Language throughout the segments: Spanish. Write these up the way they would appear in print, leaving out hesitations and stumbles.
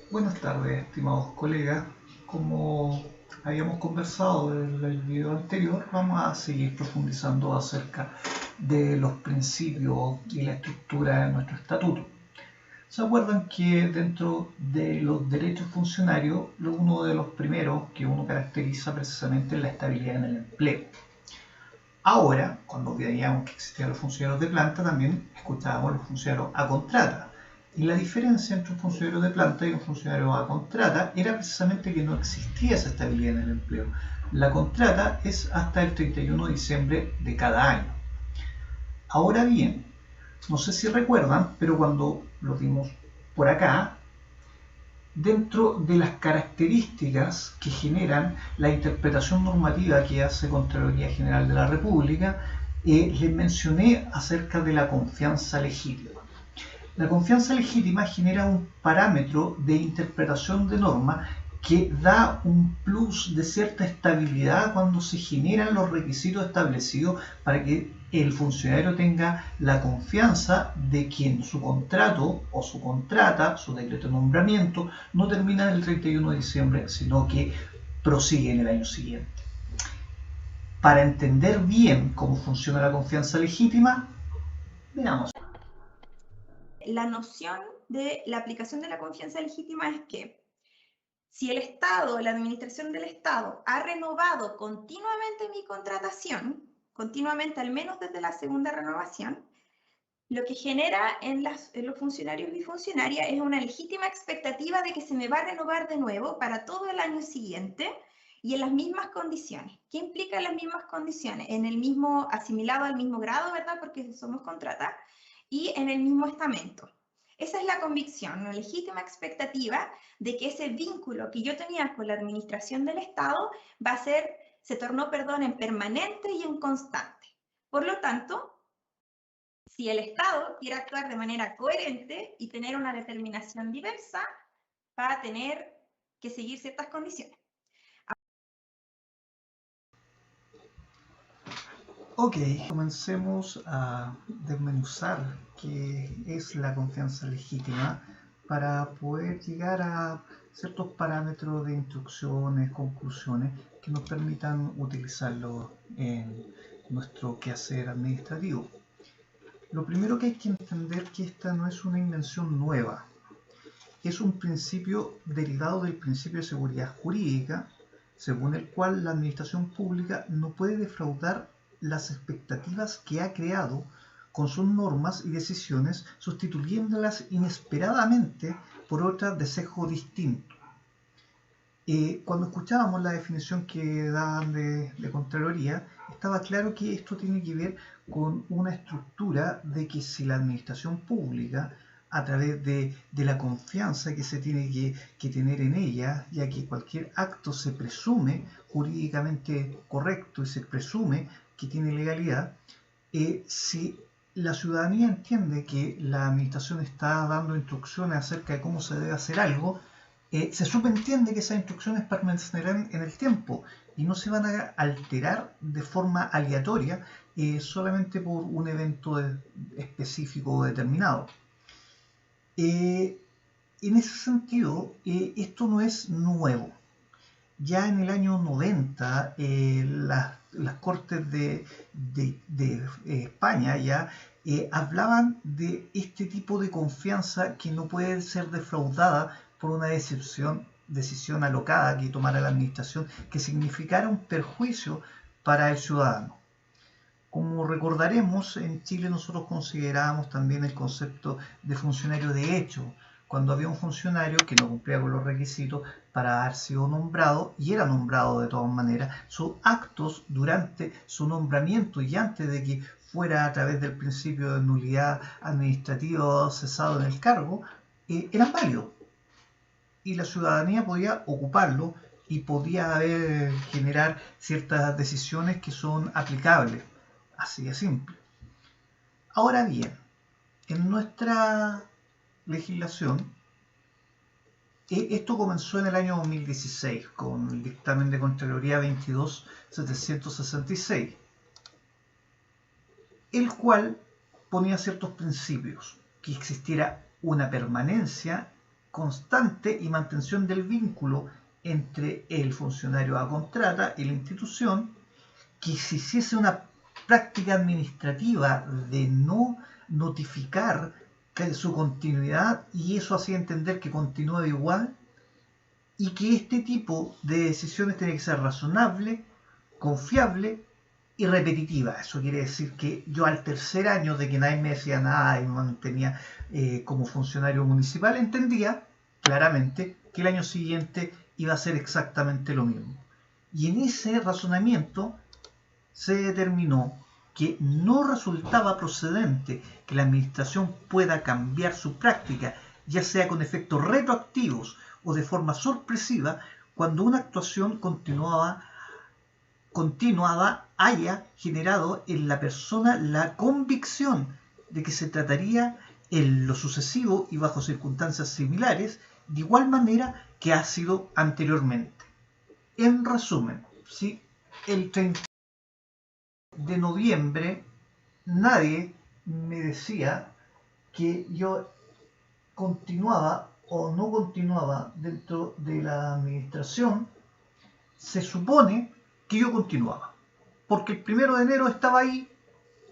Buenas tardes, estimados colegas. Como habíamos conversado en el video anterior, vamos a seguir profundizando acerca de los principios y la estructura de nuestro estatuto. ¿Se acuerdan que dentro de los derechos funcionarios, uno de los primeros que uno caracteriza precisamente es la estabilidad en el empleo? Ahora, cuando veíamos que existían los funcionarios de planta, también escuchábamos los funcionarios a contrata. Y la diferencia entre un funcionario de planta y un funcionario a contrata era precisamente que no existía esa estabilidad en el empleo. La contrata es hasta el 31 de diciembre de cada año. Ahora bien, no sé si recuerdan, pero cuando lo vimos por acá, dentro de las características que generan la interpretación normativa que hace Contraloría General de la República, les mencioné acerca de la confianza legítima. La confianza legítima genera un parámetro de interpretación de norma que da un plus de cierta estabilidad cuando se generan los requisitos establecidos para que el funcionario tenga la confianza de que en su contrato o su contrata, su decreto de nombramiento, no termina en el 31 de diciembre, sino que prosigue en el año siguiente. Para entender bien cómo funciona la confianza legítima, veamos. La noción de la aplicación de la confianza legítima es que si el Estado, la administración del Estado, ha renovado continuamente mi contratación, continuamente al menos desde la segunda renovación, lo que genera en los funcionarios y funcionarias es una legítima expectativa de que se me va a renovar de nuevo para todo el año siguiente y en las mismas condiciones. ¿Qué implica las mismas condiciones? En el mismo, asimilado al mismo grado, ¿verdad? Porque somos contrata, y en el mismo estamento. Esa es la convicción, una legítima expectativa de que ese vínculo que yo tenía con la administración del Estado se tornó, en permanente y en constante. Por lo tanto, si el Estado quiere actuar de manera coherente y tener una determinación diversa, va a tener que seguir ciertas condiciones. Ok, comencemos a desmenuzar qué es la confianza legítima para poder llegar a ciertos parámetros de instrucciones, conclusiones que nos permitan utilizarlo en nuestro quehacer administrativo. Lo primero que hay que entender es que esta no es una invención nueva, es un principio derivado del principio de seguridad jurídica, según el cual la administración pública no puede defraudar las expectativas que ha creado con sus normas y decisiones, sustituyéndolas inesperadamente por otras de sesgo distinto. Cuando escuchábamos la definición que daban de Contraloría, estaba claro que esto tiene que ver con una estructura de que si la administración pública, a través de la confianza que se tiene que tener en ella, ya que cualquier acto se presume jurídicamente correcto y se presume que tiene legalidad, si la ciudadanía entiende que la administración está dando instrucciones acerca de cómo se debe hacer algo, se subentiende que esas instrucciones permanecerán en el tiempo y no se van a alterar de forma aleatoria solamente por un evento específico o determinado. En ese sentido, esto no es nuevo. Ya en el año 90, las Cortes de España ya hablaban de este tipo de confianza que no puede ser defraudada por una decisión alocada que tomara la administración que significara un perjuicio para el ciudadano. Como recordaremos, en Chile nosotros considerábamos también el concepto de funcionario de hecho, cuando había un funcionario que no cumplía con los requisitos para haber sido nombrado, y era nombrado de todas maneras, sus actos durante su nombramiento y antes de que fuera a través del principio de nulidad administrativa cesado en el cargo, eran válidos. Y la ciudadanía podía ocuparlo y podía generar ciertas decisiones que son aplicables. Así de simple. Ahora bien, en nuestra legislación, esto comenzó en el año 2016 con el dictamen de Contraloría 22.766, el cual ponía ciertos principios, que existiera una permanencia constante y mantención del vínculo entre el funcionario a contrata y la institución, que se hiciese una práctica administrativa de no notificar su continuidad, y eso hacía entender que continúa igual, y que este tipo de decisiones tiene que ser razonable, confiable y repetitiva. Eso quiere decir que yo al tercer año de que nadie me decía nada y me mantenía como funcionario municipal, entendía claramente que el año siguiente iba a ser exactamente lo mismo. Y en ese razonamiento se determinó que no resultaba procedente que la administración pueda cambiar su práctica, ya sea con efectos retroactivos o de forma sorpresiva, cuando una actuación continuada haya generado en la persona la convicción de que se trataría en lo sucesivo y bajo circunstancias similares, de igual manera que ha sido anteriormente. En resumen, si el 30 de noviembre nadie me decía que yo continuaba o no continuaba dentro de la administración, se supone que yo continuaba, porque el 1 de enero estaba ahí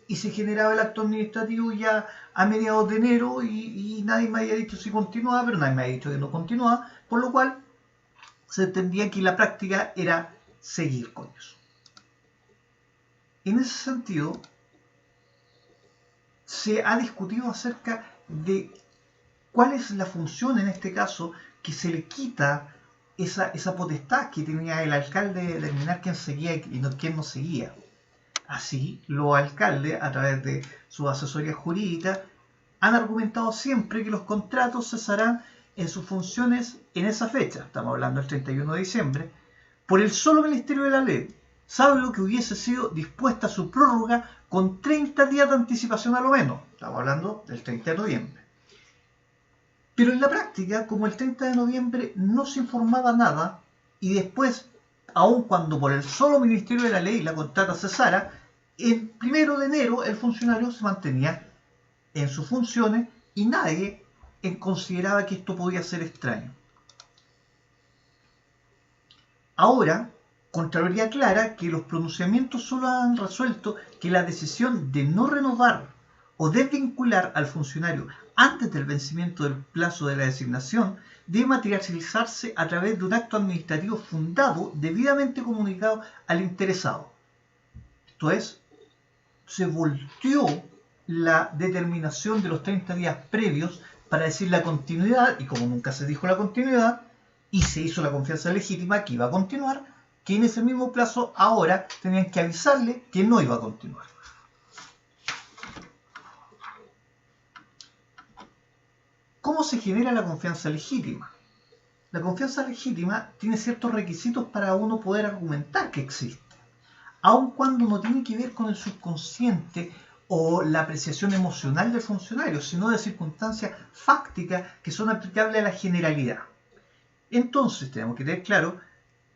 y se generaba el acto administrativo ya a mediados de enero, y nadie me había dicho si continuaba, pero nadie me había dicho que no continuaba, por lo cual se entendía que la práctica era seguir con eso. En ese sentido, se ha discutido acerca de cuál es la función en este caso que se le quita esa potestad que tenía el alcalde de determinar quién seguía y quién no seguía. Así, los alcaldes, a través de su asesoría jurídica, han argumentado siempre que los contratos cesarán en sus funciones en esa fecha, estamos hablando del 31 de diciembre, por el solo Ministerio de la Ley, salvo que hubiese sido dispuesta su prórroga con 30 días de anticipación a lo menos, estamos hablando del 30 de noviembre. Pero en la práctica, como el 30 de noviembre no se informaba nada, y después, aun cuando por el solo Ministerio de la Ley la contrata cesara, el 1 de enero el funcionario se mantenía en sus funciones y nadie consideraba que esto podía ser extraño. Ahora, Contraloría aclara que los pronunciamientos solo han resuelto que la decisión de no renovar o desvincular al funcionario antes del vencimiento del plazo de la designación debe materializarse a través de un acto administrativo fundado, debidamente comunicado al interesado. Esto es, se volteó la determinación de los 30 días previos para decir la continuidad, y como nunca se dijo la continuidad, y se hizo la confianza legítima que iba a continuar, que en ese mismo plazo ahora tenían que avisarle que no iba a continuar. ¿Cómo se genera la confianza legítima? La confianza legítima tiene ciertos requisitos para uno poder argumentar que existe, aun cuando no tiene que ver con el subconsciente o la apreciación emocional del funcionario, sino de circunstancias fácticas que son aplicables a la generalidad. Entonces tenemos que tener claro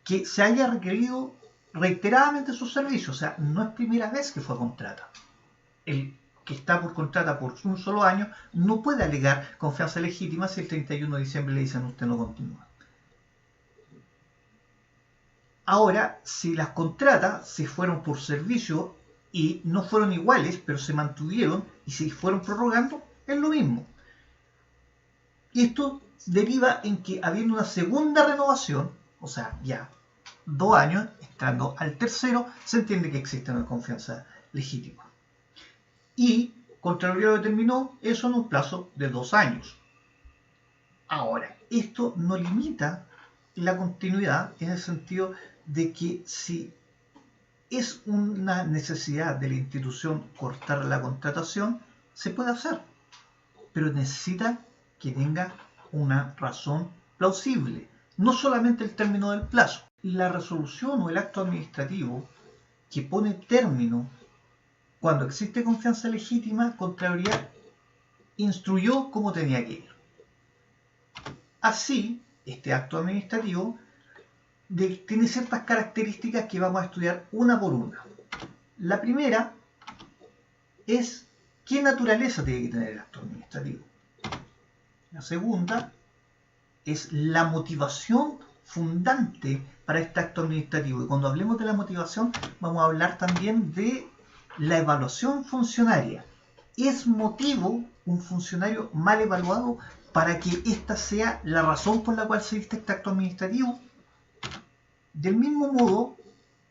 que se haya requerido reiteradamente sus servicios, o sea, no es primera vez que fue a contrata. El que está por contrata por un solo año no puede alegar confianza legítima si el 31 de diciembre le dicen usted no continúa. Ahora, si las contratas se fueron por servicio y no fueron iguales, pero se mantuvieron y se fueron prorrogando, es lo mismo. Y esto deriva en que habiendo una segunda renovación, o sea, ya 2 años, entrando al tercero, se entiende que existe una confianza legítima. Y Contraloría determinó eso en un plazo de 2 años. Ahora, esto no limita la continuidad en el sentido de que si es una necesidad de la institución cortar la contratación, se puede hacer, pero necesita que tenga una razón plausible, no solamente el término del plazo. La resolución o el acto administrativo que pone término cuando existe confianza legítima, Contraloría instruyó cómo tenía que ir. Así, este acto administrativo tiene ciertas características que vamos a estudiar una por una. La primera es qué naturaleza tiene que tener el acto administrativo. La segunda, es la motivación fundante para este acto administrativo. Y cuando hablemos de la motivación, vamos a hablar también de la evaluación funcionaria. ¿Es motivo un funcionario mal evaluado para que esta sea la razón por la cual se dicta este acto administrativo? Del mismo modo,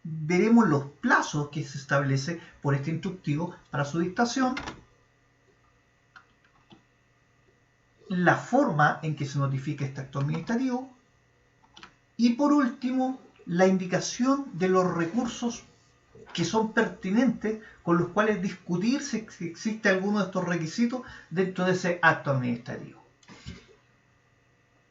veremos los plazos que se establece por este instructivo para su dictación, la forma en que se notifica este acto administrativo y, por último, la indicación de los recursos que son pertinentes con los cuales discutir si existe alguno de estos requisitos dentro de ese acto administrativo.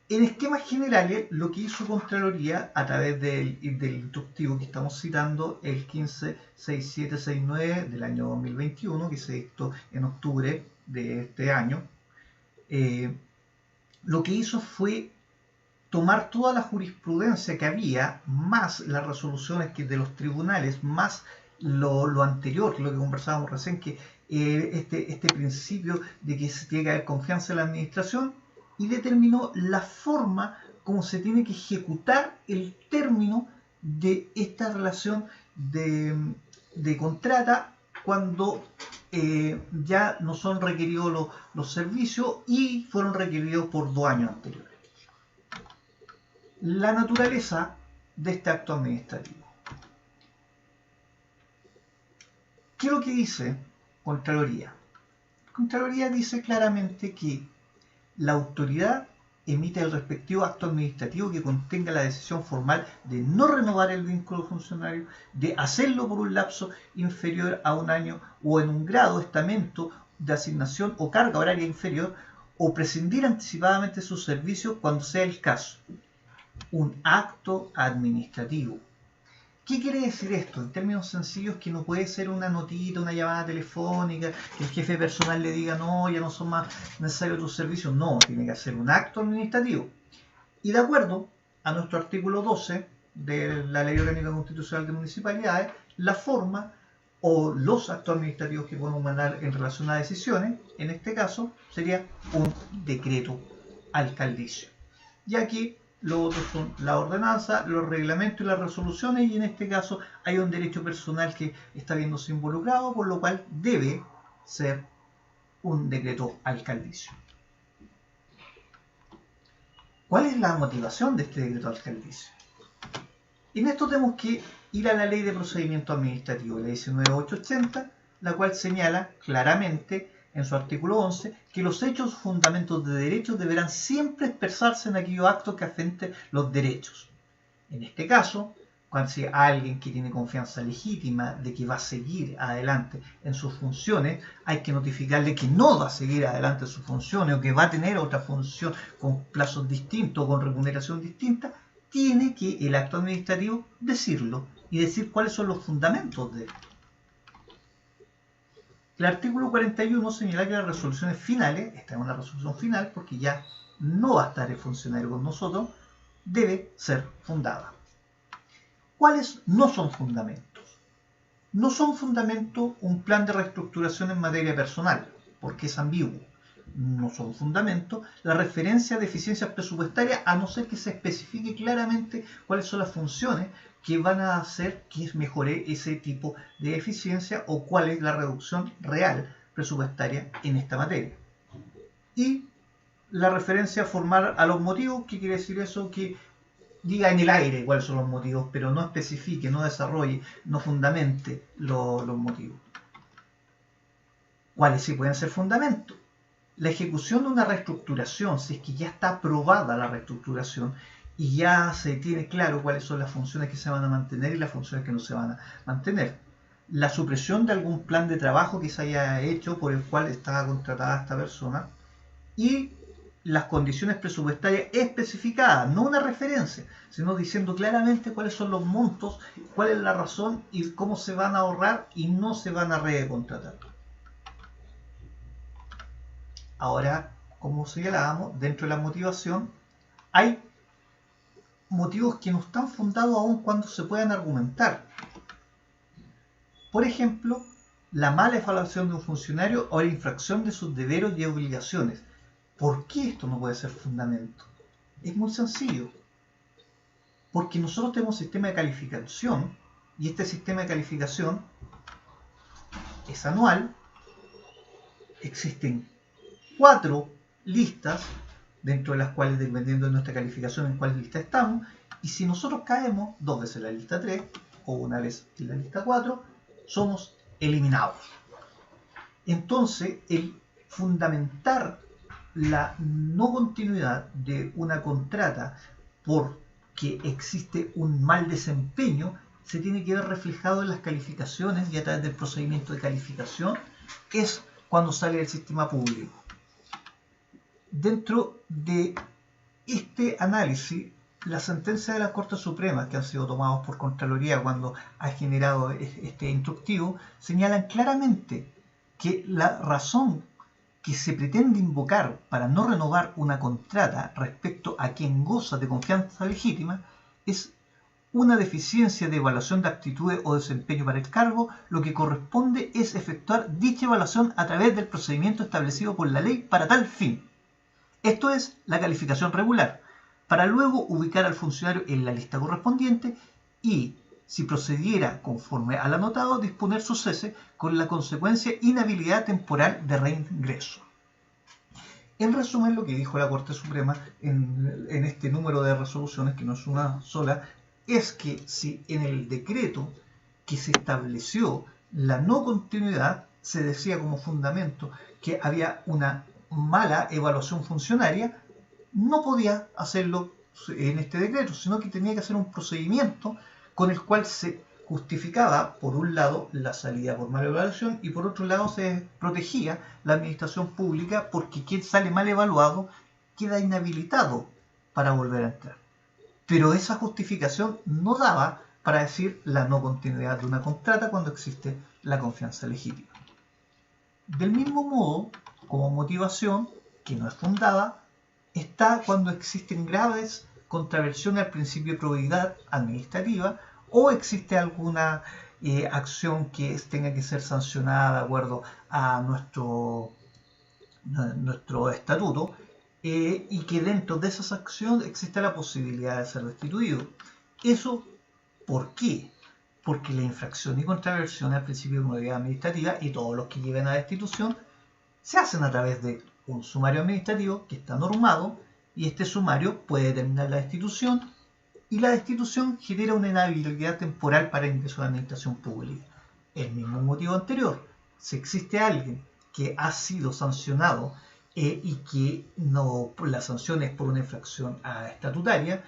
En esquemas generales, lo que hizo Contraloría a través del instructivo que estamos citando, el 156769 del año 2021, que se dictó en octubre de este año, lo que hizo fue tomar toda la jurisprudencia que había, más las resoluciones de los tribunales, más lo anterior, lo que conversábamos recién, que este principio de que se tiene que haber confianza en la administración, y determinó la forma como se tiene que ejecutar el término de esta relación de contrata cuando ya no son requeridos los servicios y fueron requeridos por 2 años anteriores. La naturaleza de este acto administrativo. ¿Qué es lo que dice Contraloría? Contraloría dice claramente que la autoridad emite el respectivo acto administrativo que contenga la decisión formal de no renovar el vínculo funcionario, de hacerlo por un lapso inferior a 1 año o en un grado, estamento de asignación o carga horaria inferior, o prescindir anticipadamente sus servicios cuando sea el caso. Un acto administrativo. ¿Qué quiere decir esto? En términos sencillos, que no puede ser una notita, una llamada telefónica, que el jefe personal le diga, no, ya no son más necesarios tus servicios. No, tiene que ser un acto administrativo. Y de acuerdo a nuestro artículo 12 de la Ley Orgánica Constitucional de Municipalidades, la forma o los actos administrativos que podemos mandar en relación a decisiones, en este caso, sería un decreto alcaldicio. Y aquí los otros son la ordenanza, los reglamentos y las resoluciones, y en este caso hay un derecho personal que está viéndose involucrado, por lo cual debe ser un decreto alcaldicio. ¿Cuál es la motivación de este decreto alcaldicio? En esto tenemos que ir a la Ley de Procedimiento Administrativo, la 19880, la cual señala claramente en su artículo 11, que los hechos fundamentos de derechos deberán siempre expresarse en aquellos actos que afecten los derechos. En este caso, cuando si alguien que tiene confianza legítima de que va a seguir adelante en sus funciones, hay que notificarle que no va a seguir adelante en sus funciones o que va a tener otra función con plazos distintos o con remuneración distinta, tiene que el acto administrativo decirlo y decir cuáles son los fundamentos de esto. El artículo 41 señala que las resoluciones finales, esta es una resolución final porque ya no va a estar el funcionario con nosotros, debe ser fundada. ¿Cuáles no son fundamentos? No son fundamentos un plan de reestructuración en materia personal, porque es ambiguo. No son fundamentos la referencia de eficiencias presupuestarias, a no ser que se especifique claramente cuáles son las funciones que van a hacer que mejore ese tipo de eficiencia o cuál es la reducción real presupuestaria en esta materia. Y la referencia formal a los motivos, ¿qué quiere decir eso? Que diga en el aire cuáles son los motivos, pero no especifique, no desarrolle, no fundamente los motivos. ¿Cuáles sí pueden ser fundamentos? La ejecución de una reestructuración, si es que ya está aprobada la reestructuración y ya se tiene claro cuáles son las funciones que se van a mantener y las funciones que no se van a mantener. La supresión de algún plan de trabajo que se haya hecho por el cual estaba contratada esta persona y las condiciones presupuestarias especificadas, no una referencia, sino diciendo claramente cuáles son los montos, cuál es la razón y cómo se van a ahorrar y no se van a recontratar. Ahora, como señalábamos, dentro de la motivación hay motivos que no están fundados aún cuando se puedan argumentar. Por ejemplo, la mala evaluación de un funcionario o la infracción de sus deberes y obligaciones. ¿Por qué esto no puede ser fundamento? Es muy sencillo, porque nosotros tenemos un sistema de calificación y este sistema de calificación es anual. Existen 4 listas, dentro de las cuales, dependiendo de nuestra calificación, en cuál lista estamos, y si nosotros caemos 2 veces en la lista 3 o una vez en la lista 4, somos eliminados. Entonces, el fundamentar la no continuidad de una contrata porque existe un mal desempeño se tiene que ver reflejado en las calificaciones y a través del procedimiento de calificación es cuando sale del sistema público. Dentro de este análisis, las sentencias de la Corte Suprema que han sido tomadas por Contraloría cuando ha generado este instructivo señalan claramente que la razón que se pretende invocar para no renovar una contrata respecto a quien goza de confianza legítima es una deficiencia de evaluación de aptitudes o desempeño para el cargo. Lo que corresponde es efectuar dicha evaluación a través del procedimiento establecido por la ley para tal fin. Esto es la calificación regular, para luego ubicar al funcionario en la lista correspondiente y, si procediera conforme al anotado, disponer su cese con la consecuencia inhabilidad temporal de reingreso. En resumen, lo que dijo la Corte Suprema en este número de resoluciones, que no es una sola, es que si en el decreto que se estableció la no continuidad se decía como fundamento que había una mala evaluación funcionaria, no podía hacerlo en este decreto, sino que tenía que hacer un procedimiento con el cual se justificaba, por un lado, la salida por mala evaluación y por otro lado se protegía la administración pública porque quien sale mal evaluado queda inhabilitado para volver a entrar. Pero esa justificación no daba para decir la no continuidad de una contrata cuando existe la confianza legítima. Del mismo modo, como motivación, que no es fundada, está cuando existen graves contravenciones al principio de probidad administrativa o existe alguna acción que tenga que ser sancionada de acuerdo a nuestro estatuto y que dentro de esas acciones existe la posibilidad de ser destituido. ¿Eso por qué? Porque la infracción y contravención al principio de probidad administrativa y todos los que lleven a destitución se hacen a través de un sumario administrativo que está normado y este sumario puede determinar la destitución y la destitución genera una inhabilidad temporal para ingreso a la administración pública. El mismo motivo anterior, si existe alguien que ha sido sancionado y que no, la sanción es por una infracción estatutaria,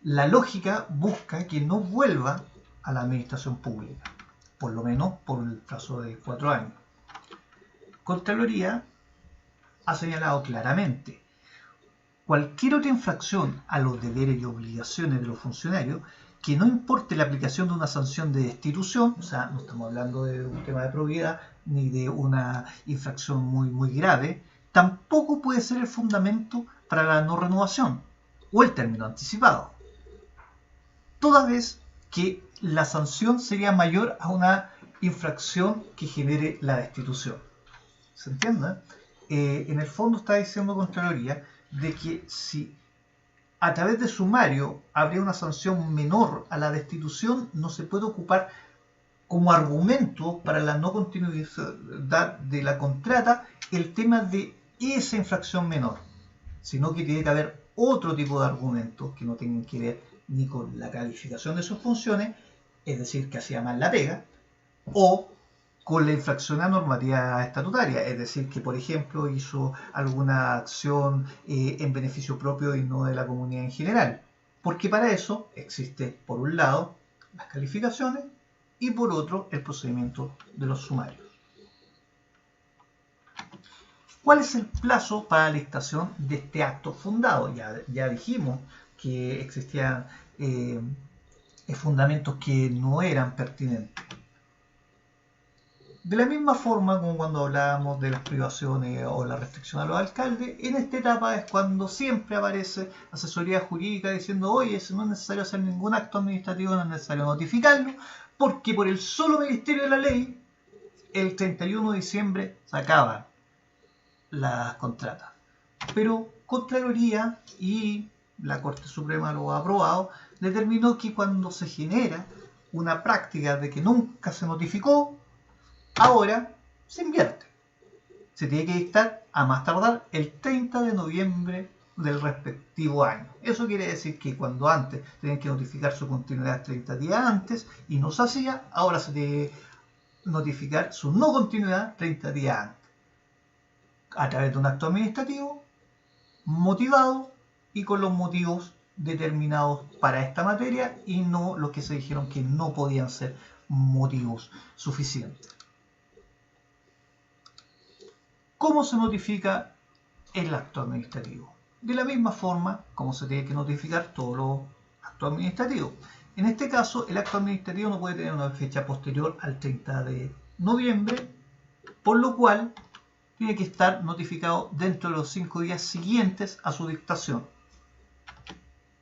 la lógica busca que no vuelva a la administración pública, por lo menos por el plazo de 4 años. Contraloría ha señalado claramente cualquier otra infracción a los deberes y obligaciones de los funcionarios que no importe la aplicación de una sanción de destitución, o sea, no estamos hablando de un tema de probidad ni de una infracción muy grave, tampoco puede ser el fundamento para la no renovación o el término anticipado, toda vez que la sanción sería mayor a una infracción que genere la destitución. ¿Se entiende? En el fondo está diciendo Contraloría de que si a través de sumario habría una sanción menor a la destitución, no se puede ocupar como argumento para la no continuidad de la contrata el tema de esa infracción menor, sino que tiene que haber otro tipo de argumentos que no tengan que ver ni con la calificación de sus funciones, es decir, que hacía mal la pega, o con la infracción a normativa estatutaria, es decir, que por ejemplo hizo alguna acción en beneficio propio y no de la comunidad en general, porque para eso existe por un lado las calificaciones y por otro el procedimiento de los sumarios. ¿Cuál es el plazo para la dictación de este acto fundado? Ya dijimos que existían fundamentos que no eran pertinentes. De la misma forma como cuando hablábamos de las privaciones o la restricción a los alcaldes, en esta etapa es cuando siempre aparece asesoría jurídica diciendo: oye, no es necesario hacer ningún acto administrativo, no es necesario notificarlo, porque por el solo ministerio de la ley, el 31 de diciembre se acaban las contratas. Pero Contraloría, y la Corte Suprema lo ha aprobado, determinó que cuando se genera una práctica de que nunca se notificó, ahora se invierte. Se tiene que dictar a más tardar el 30 de noviembre del respectivo año. Eso quiere decir que cuando antes tenían que notificar su continuidad 30 días antes y no se hacía, ahora se tiene que notificar su no continuidad 30 días antes, a través de un acto administrativo motivado y con los motivos determinados para esta materia y no los que se dijeron que no podían ser motivos suficientes. ¿Cómo se notifica el acto administrativo? De la misma forma como se tiene que notificar todos los actos administrativos. En este caso, el acto administrativo no puede tener una fecha posterior al 30 de noviembre, por lo cual tiene que estar notificado dentro de los 5 días siguientes a su dictación.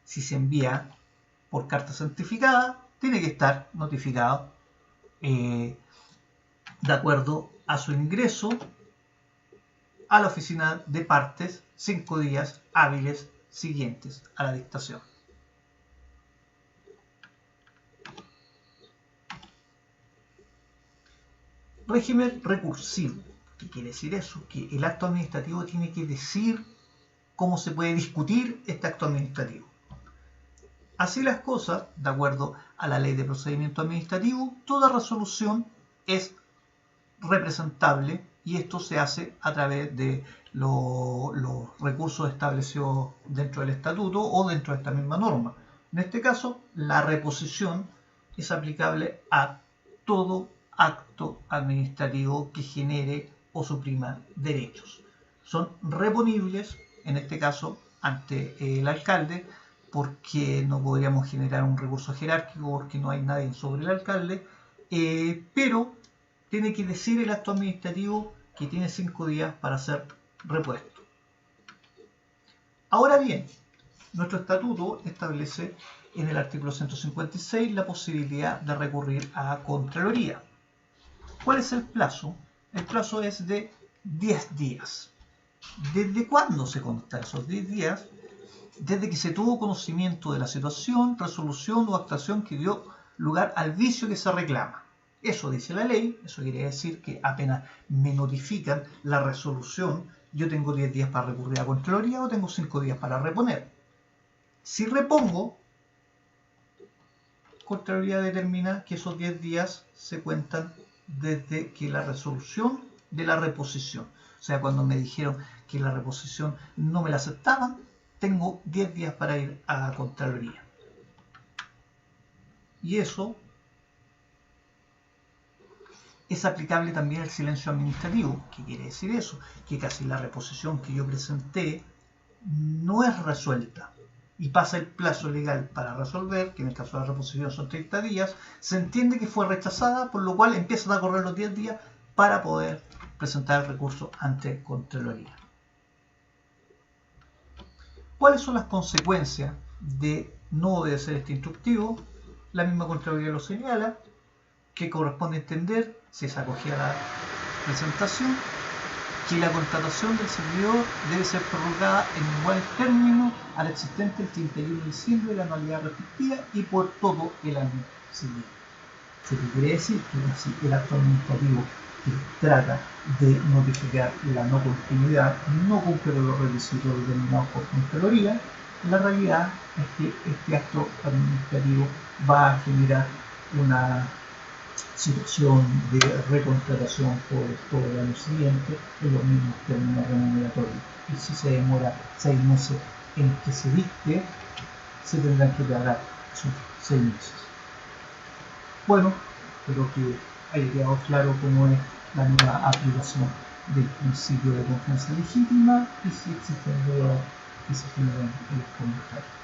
Si se envía por carta certificada, tiene que estar notificado de acuerdo a su ingreso a la oficina de partes 5 días hábiles siguientes a la dictación. Régimen recursivo. ¿Qué quiere decir eso? Que el acto administrativo tiene que decir cómo se puede discutir este acto administrativo. Así las cosas, de acuerdo a la Ley de Procedimiento Administrativo, toda resolución es representable y esto se hace a través de los recursos establecidos dentro del estatuto o dentro de esta misma norma. En este caso, la reposición es aplicable a todo acto administrativo que genere o suprima derechos. Son reponibles, en este caso, ante el alcalde, porque no podríamos generar un recurso jerárquico porque no hay nadie sobre el alcalde, pero tiene que decir el acto administrativo que tiene 5 días para ser repuesto. Ahora bien, nuestro estatuto establece en el artículo 156 la posibilidad de recurrir a Contraloría. ¿Cuál es el plazo? El plazo es de 10 días. ¿Desde cuándo se contan esos 10 días? Desde que se tuvo conocimiento de la situación, resolución o actuación que dio lugar al vicio que se reclama. Eso dice la ley, eso quiere decir que apenas me notifican la resolución, yo tengo 10 días para recurrir a Contraloría o tengo 5 días para reponer. Si repongo, Contraloría determina que esos 10 días se cuentan desde que la resolución de la reposición. O sea, cuando me dijeron que la reposición no me la aceptaban, tengo 10 días para ir a Contraloría. Y eso es aplicable también al silencio administrativo. ¿Qué quiere decir eso? Que casi la reposición que yo presenté no es resuelta y pasa el plazo legal para resolver, que en el caso de la reposición son 30 días, se entiende que fue rechazada, por lo cual empiezan a correr los 10 días para poder presentar el recurso ante Contraloría. ¿Cuáles son las consecuencias de no obedecer este instructivo? La misma Contraloría lo señala, que corresponde entender, si se acogía a la presentación, que la contratación del servidor debe ser prorrogada en igual término al existente el 31 de diciembre de la anualidad respectiva y por todo el año siguiente. ¿Qué quiere decir? Que si el acto administrativo que trata de notificar la no continuidad no cumple con los requisitos determinados por Contraloría, la realidad es que este acto administrativo va a generar una situación de recontratación por todo el año siguiente en los mismos términos remuneratorios. Y si se demora 6 meses en que se dicte, se tendrán que pagar sus 6 meses. Bueno, espero que haya quedado claro cómo es la nueva aplicación del principio de confianza legítima y si existen dudas que se generan en los comentarios.